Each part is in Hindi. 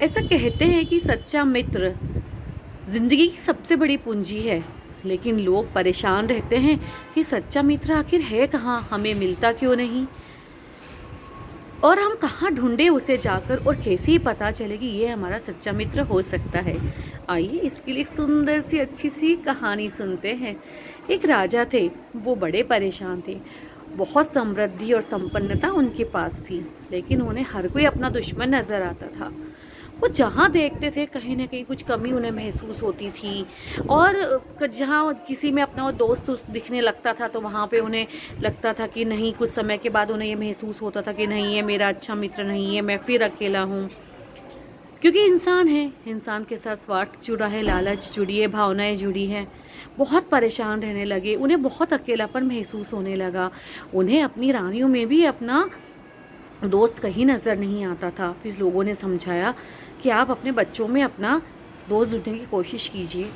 ऐसा कहते हैं कि सच्चा मित्र जिंदगी की सबसे बड़ी पूंजी है। लेकिन लोग परेशान रहते हैं कि सच्चा मित्र आखिर है कहाँ, हमें मिलता क्यों नहीं, और हम कहाँ ढूंढे उसे जाकर, और कैसे ही पता चले कि ये हमारा सच्चा मित्र हो सकता है। आइए इसके लिए एक सुंदर सी अच्छी सी कहानी सुनते हैं। एक राजा थे, वो बड़े परेशान थे। बहुत समृद्धि और संपन्नता उनके पास थी, लेकिन उन्हें हर कोई अपना दुश्मन नजर आता था। वो जहाँ देखते थे कहीं ना कहीं कुछ कमी उन्हें महसूस होती थी। और जहाँ किसी में अपना वो दोस्त दिखने लगता था तो वहाँ पे उन्हें लगता था कि नहीं, कुछ समय के बाद उन्हें ये महसूस होता था कि नहीं, ये मेरा अच्छा मित्र नहीं है, मैं फिर अकेला हूँ। क्योंकि इंसान है, इंसान के साथ स्वार्थ जुड़ा है, लालच जुड़ी है, भावनाएं जुड़ी हैं। बहुत परेशान रहने लगे, उन्हें बहुत अकेलापन महसूस होने लगा। उन्हें अपनी रानियों में भी अपना दोस्त कहीं नज़र नहीं आता था। फिर लोगों ने समझाया कि आप अपने बच्चों में अपना दोस्त ढूंढने की कोशिश कीजिए।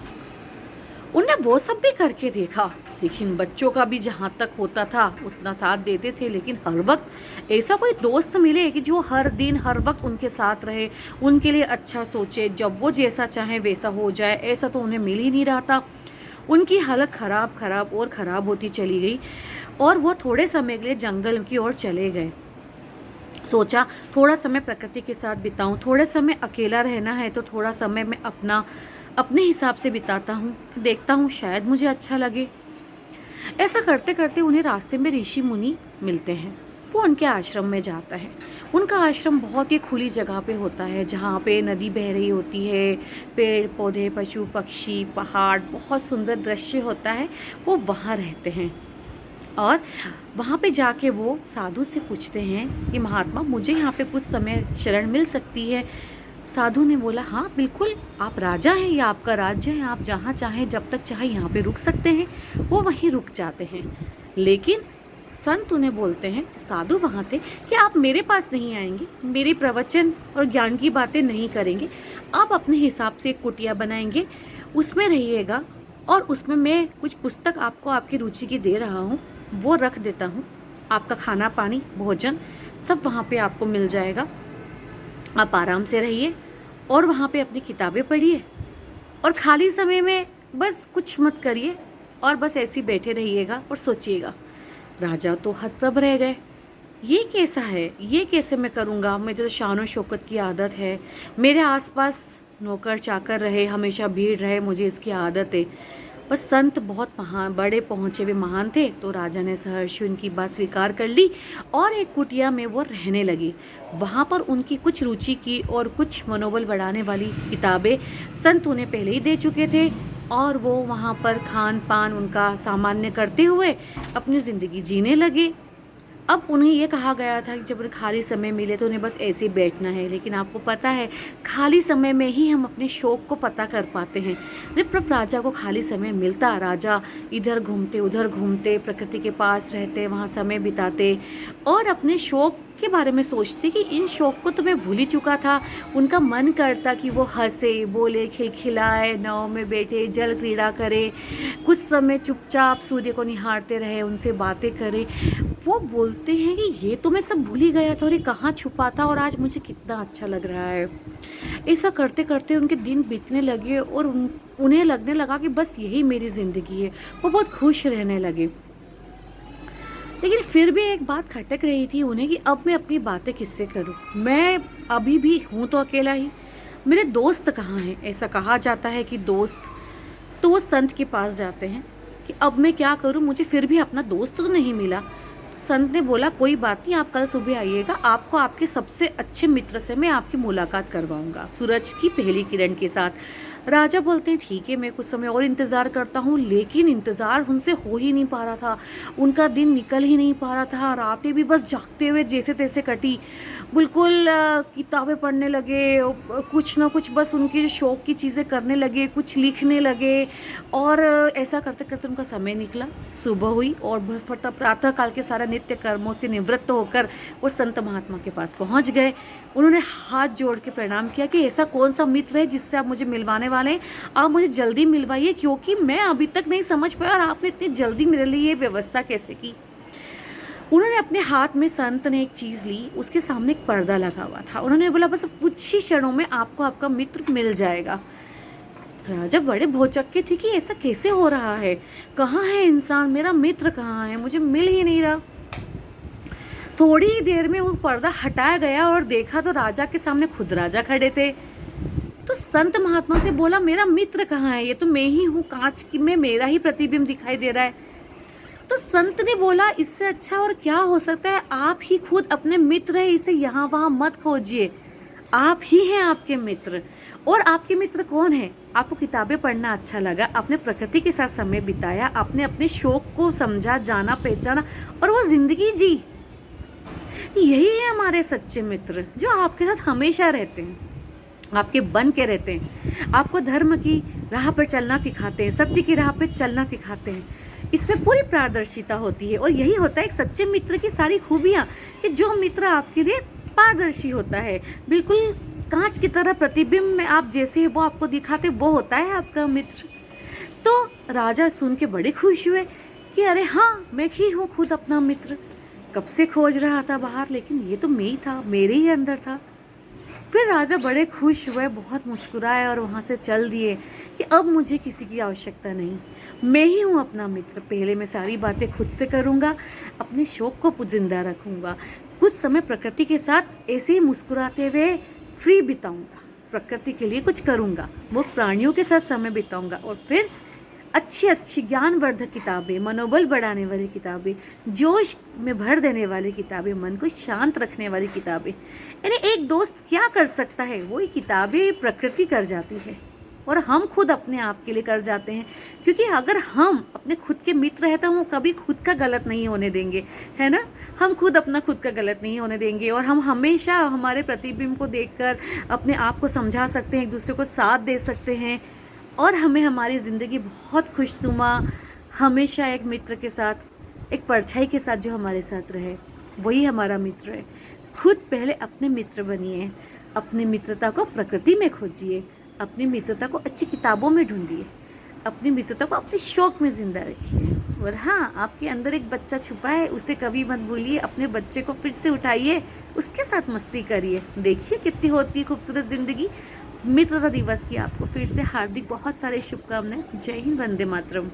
उनने वो सब भी करके देखा, लेकिन बच्चों का भी जहाँ तक होता था उतना साथ देते थे। लेकिन हर वक्त ऐसा कोई दोस्त मिले कि जो हर दिन हर वक्त उनके साथ रहे, उनके लिए अच्छा सोचे, जब वो जैसा चाहे वैसा हो जाए, ऐसा तो उन्हें मिल ही नहीं रहा था। उनकी हालत खराब खराब और ख़राब होती चली गई, और वो थोड़े समय के लिए जंगल की ओर चले गए। सोचा थोड़ा समय प्रकृति के साथ बिताऊं, थोड़े समय अकेला रहना है तो थोड़ा समय मैं अपने हिसाब से बिताता हूँ, देखता हूँ शायद मुझे अच्छा लगे। ऐसा करते करते उन्हें रास्ते में ऋषि मुनि मिलते हैं। वो उनके आश्रम में जाता है। उनका आश्रम बहुत ही खुली जगह पे होता है, जहाँ पे नदी बह रही होती है, पेड़ पौधे, पशु पक्षी, पहाड़, बहुत सुंदर दृश्य होता है। वो वहाँ रहते हैं, और वहाँ पे जाके वो साधु से पूछते हैं कि महात्मा, मुझे यहाँ पे कुछ समय शरण मिल सकती है। साधु ने बोला, हाँ बिल्कुल, आप राजा हैं, ये आपका राज्य है, आप जहाँ चाहें जब तक चाहे यहाँ पे रुक सकते हैं। वो वहीं रुक जाते हैं। लेकिन संत उन्हें बोलते हैं, जो साधु वहाँ थे, कि आप मेरे पास नहीं आएंगे, मेरे प्रवचन और ज्ञान की बातें नहीं करेंगे। आप अपने हिसाब से एक कुटिया बनाएंगे, उसमें रहिएगा, और उसमें मैं कुछ पुस्तक आपको आपकी रुचि की दे रहा हूँ, वो रख देता हूँ। आपका खाना पानी भोजन सब वहाँ पे आपको मिल जाएगा। आप आराम से रहिए और वहाँ पे अपनी किताबें पढ़िए, और खाली समय में बस कुछ मत करिए, और बस ऐसे ही बैठे रहिएगा और सोचिएगा। राजा तो हतप्रभ रह गए। ये कैसा है, ये कैसे मैं करूँगा, मुझे तो शान और शौकत की आदत है, मेरे आसपास नौकर चाकर रहे, हमेशा भीड़ रहे, मुझे इसकी आदत है। बस संत बहुत महान, बड़े पहुँचे हुए महान थे, तो राजा ने सहर्ष उनकी बात स्वीकार कर ली और एक कुटिया में वो रहने लगी। वहाँ पर उनकी कुछ रुचि की और कुछ मनोबल बढ़ाने वाली किताबें संत उन्हें पहले ही दे चुके थे, और वो वहाँ पर खान पान उनका सामान्य करते हुए अपनी ज़िंदगी जीने लगे। अब उन्हें ये कहा गया था कि जब उन्हें खाली समय मिले तो उन्हें बस ऐसे ही बैठना है, लेकिन आपको पता है खाली समय में ही हम अपने शौक को पता कर पाते हैं। जब राजा को खाली समय मिलता, राजा इधर घूमते उधर घूमते, प्रकृति के पास रहते, वहाँ समय बिताते और अपने शौक के बारे में सोचते कि इन शौक को तो मैं भूल ही चुका था। उनका मन करता कि वो हंसे बोले, खिलखिलाए, नाव में बैठे, जल क्रीड़ा करे, कुछ समय चुपचाप सूर्य को निहारते रहे, उनसे बातें करे। वो बोलते हैं कि ये तो मैं सब भूल ही गया था, और ये कहाँ छुपा था, और आज मुझे कितना अच्छा लग रहा है। ऐसा करते करते उनके दिन बीतने लगे, और उन्हें लगने लगा कि बस यही मेरी ज़िंदगी है। वो बहुत खुश रहने लगे। लेकिन फिर भी एक बात खटक रही थी उन्हें कि अब मैं अपनी बातें किससे करूं। मैं अभी भी हूं तो अकेला ही, मेरे दोस्त कहाँ हैं। ऐसा कहा जाता है कि दोस्त, तो वो संत के पास जाते हैं कि अब मैं क्या करूं, मुझे फिर भी अपना दोस्त तो नहीं मिला। तो संत ने बोला, कोई बात नहीं, आप कल सुबह आइएगा, आपको आपके सबसे अच्छे मित्र से मैं आपकी मुलाकात करवाऊंगा, सूरज की पहली किरण के साथ। राजा बोलते हैं, ठीक है, मैं कुछ समय और इंतज़ार करता हूँ। लेकिन इंतज़ार उनसे हो ही नहीं पा रहा था। उनका दिन निकल ही नहीं पा रहा था। रातें भी बस जागते हुए जैसे तैसे कटी। बिल्कुल किताबें पढ़ने लगे, कुछ ना कुछ बस उनकी जो शौक़ की चीज़ें करने लगे, कुछ लिखने लगे, और ऐसा करते करते उनका समय निकला। सुबह हुई और प्रातः काल के सारा नित्य कर्मों से निवृत्त होकर वो संत महात्मा के पास पहुँच गए। उन्होंने हाथ जोड़ के प्रणाम किया कि ऐसा कौन सा मित्र है जिससे आप मुझे मिलवाने वाले हैं, आप मुझे जल्दी मिलवाइए, क्योंकि मैं अभी तक नहीं समझ पाया और आपने इतनी जल्दी मेरे लिए ये व्यवस्था कैसे की। उन्होंने अपने हाथ में, संत ने एक चीज़ ली, उसके सामने एक पर्दा लगा हुआ था। उन्होंने बोला बस कुछ ही क्षणों में आपको आपका मित्र मिल जाएगा। राजा बड़े भौचक्के थे कि ऐसा कैसे हो रहा है, कहाँ है इंसान, मेरा मित्र कहाँ है, मुझे मिल ही नहीं रहा। थोड़ी ही देर में वो पर्दा हटाया गया और देखा तो राजा के सामने खुद राजा खड़े थे। तो संत महात्मा से बोला मेरा मित्र कहाँ है, ये तो मैं ही हूँ, कांच की में मेरा ही प्रतिबिंब दिखाई दे रहा है। तो संत ने बोला इससे अच्छा और क्या हो सकता है, आप ही खुद अपने मित्र है, इसे यहाँ वहाँ मत खोजिए, आप ही हैं आपके मित्र। और आपके मित्र कौन है? आपको किताबें पढ़ना अच्छा लगा, आपने प्रकृति के साथ समय बिताया, आपने अपने शौक को समझा, जाना, पहचाना और वो जिंदगी जी। यही है हमारे सच्चे मित्र, जो आपके साथ हमेशा रहते हैं, आपके बन के रहते हैं, आपको धर्म की राह पर चलना सिखाते हैं, सत्य की राह पर चलना सिखाते हैं। इसमें पूरी पारदर्शिता होती है और यही होता है एक सच्चे मित्र की सारी खूबियाँ, कि जो मित्र आपके लिए पारदर्शी होता है, बिल्कुल कांच की तरह प्रतिबिंब में आप जैसे वो आपको दिखाते, वो होता है आपका मित्र। तो राजा सुन के बड़े खुश हुए कि अरे हाँ, मैं ही हूँ खुद अपना मित्र, कब से खोज रहा था बाहर, लेकिन ये तो मैं ही था, मेरे ही अंदर था। फिर राजा बड़े खुश हुए, बहुत मुस्कुराए और वहाँ से चल दिए कि अब मुझे किसी की आवश्यकता नहीं, मैं ही हूँ अपना मित्र। पहले मैं सारी बातें खुद से करूँगा, अपने शौक को जिंदा रखूँगा, कुछ समय प्रकृति के साथ ऐसे ही मुस्कुराते हुए फ्री बिताऊँगा, प्रकृति के लिए कुछ करूँगा, वो प्राणियों के साथ समय बिताऊँगा और फिर अच्छी अच्छी ज्ञानवर्धक किताबें, मनोबल बढ़ाने वाली किताबें, जोश में भर देने वाली किताबें, मन को शांत रखने वाली किताबें। यानी एक दोस्त क्या कर सकता है, वही किताबें प्रकृति कर जाती है और हम खुद अपने आप के लिए कर जाते हैं। क्योंकि अगर हम अपने खुद के मित्र हैं तो हम कभी खुद का गलत नहीं होने देंगे, है ना। हम खुद अपना खुद का गलत नहीं होने देंगे और हम हमेशा हमारे प्रतिबिंब को देखकर अपने आप को समझा सकते हैं, एक दूसरे को साथ दे सकते हैं और हमें हमारी ज़िंदगी बहुत खुशनुमा, हमेशा एक मित्र के साथ, एक परछाई के साथ जो हमारे साथ रहे, वही हमारा मित्र है। खुद पहले अपने मित्र बनिए, अपनी मित्रता को प्रकृति में खोजिए, अपनी मित्रता को अच्छी किताबों में ढूंढिए, अपनी मित्रता को अपने शौक में ज़िंदा रखिए। और हाँ, आपके अंदर एक बच्चा छुपा है, उसे कभी मत भूलिए, अपने बच्चे को फिर से उठाइए, उसके साथ मस्ती करिए, देखिए कितनी होती है खूबसूरत ज़िंदगी। मित्रता दिवस की आपको फिर से हार्दिक बहुत सारे शुभकामनाएं। जय हिंद, वंदे मातरम।